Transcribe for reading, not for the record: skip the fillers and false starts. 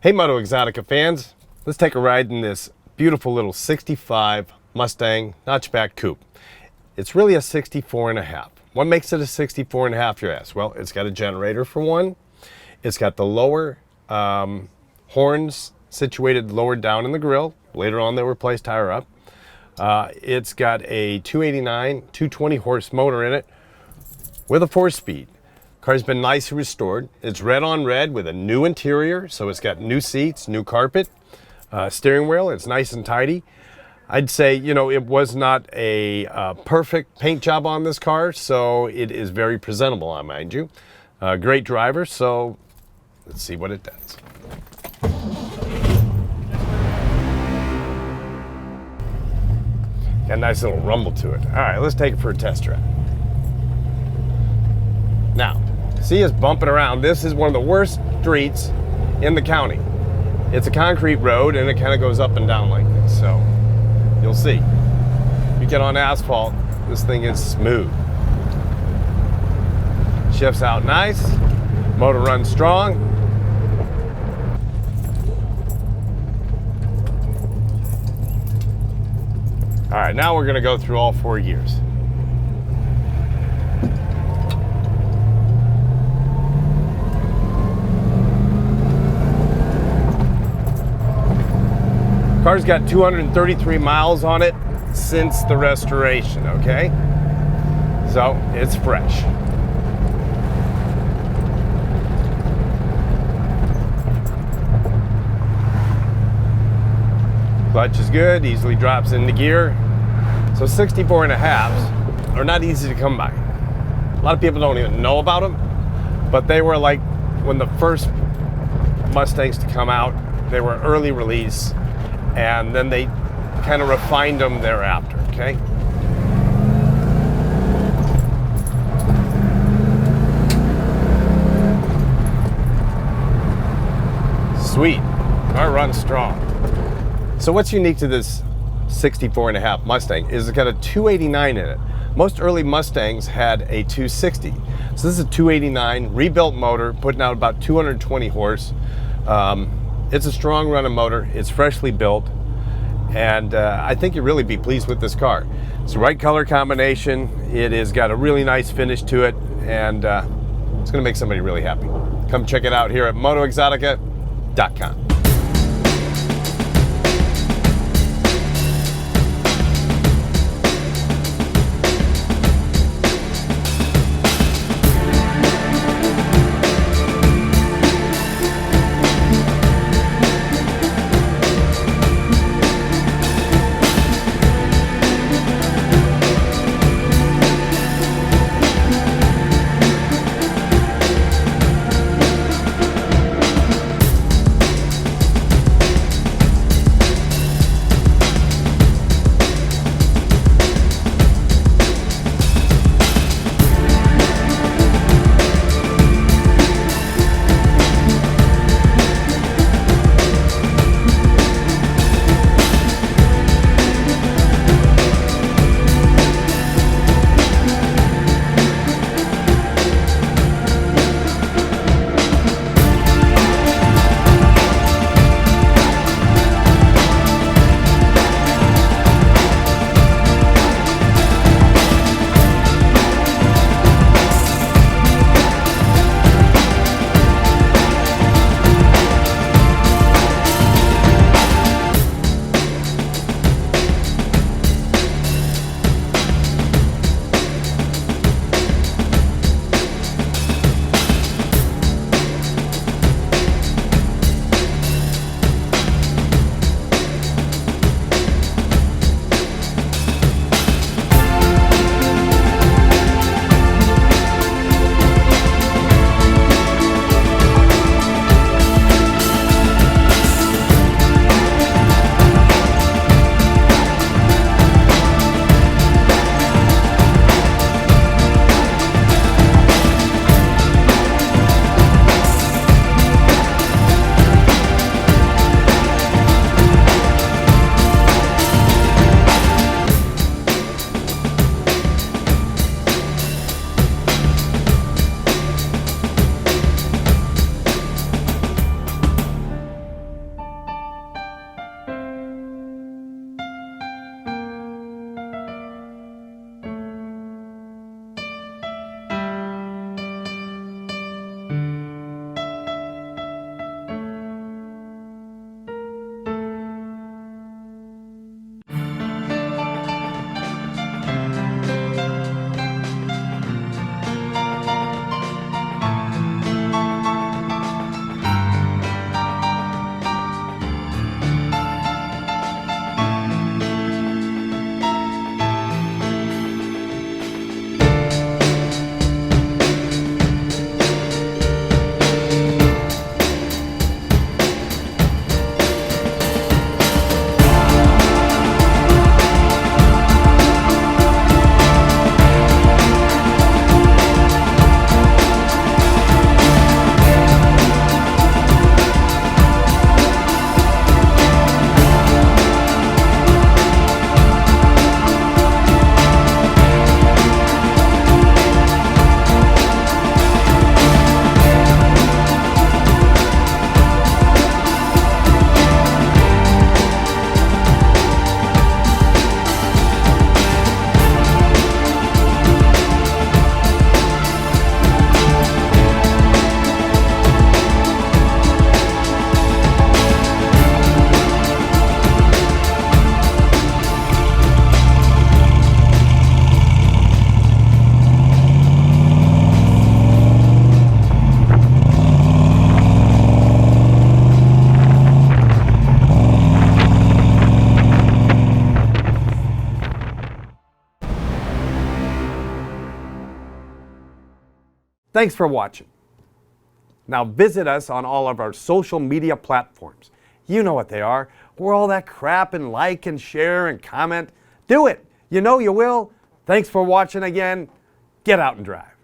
Hey Moto Exotica fans, let's take a ride in this beautiful little 65 Mustang notchback coupe. It's really a 64 and a half. What makes it a 64 and a half, you ask? Well, it's got a generator for one. It's got the lower horns situated lower down in the grille. Later on they were placed higher up. It's got a 289, 220 horse motor in it with a 4-speed. Car's been nicely restored. It's red on red with a new interior, so it's got new seats, new carpet, steering wheel. It's nice and tidy. I'd say, you know, it was not a perfect paint job on this car, so it is very presentable, I mind you. Great driver, so let's see what it does. Got a nice little rumble to it. All right, let's take it for a test drive. Now, see us bumping around. This is one of the worst streets in the county. It's a concrete road and it kind of goes up and down like this, so you'll see. You get on asphalt, this thing is smooth. Shifts out nice, motor runs strong. All right, now we're gonna go through all 4 gears. Car's got 233 miles on it since the restoration, okay? So it's fresh. Clutch is good, easily drops into gear. So 64 and a halves are not easy to come by. A lot of people don't even know about them, but they were like when the first Mustangs to come out, they were early release. And then they kind of refined them thereafter, okay? Sweet, car runs strong. So what's unique to this 64 and a half Mustang is it's got a 289 in it. Most early Mustangs had a 260. So this is a 289 rebuilt motor, putting out about 220 horse. It's a strong running motor, it's freshly built, and I think you'll really be pleased with this car. It's the right color combination, it has got a really nice finish to it, and it's gonna make somebody really happy. Come check it out here at motoexotica.com. Thanks for watching. Now visit us on all of our social media platforms. You know what they are. Where all that crap and like and share and comment. Do it. You know you will. Thanks for watching again. Get out and drive.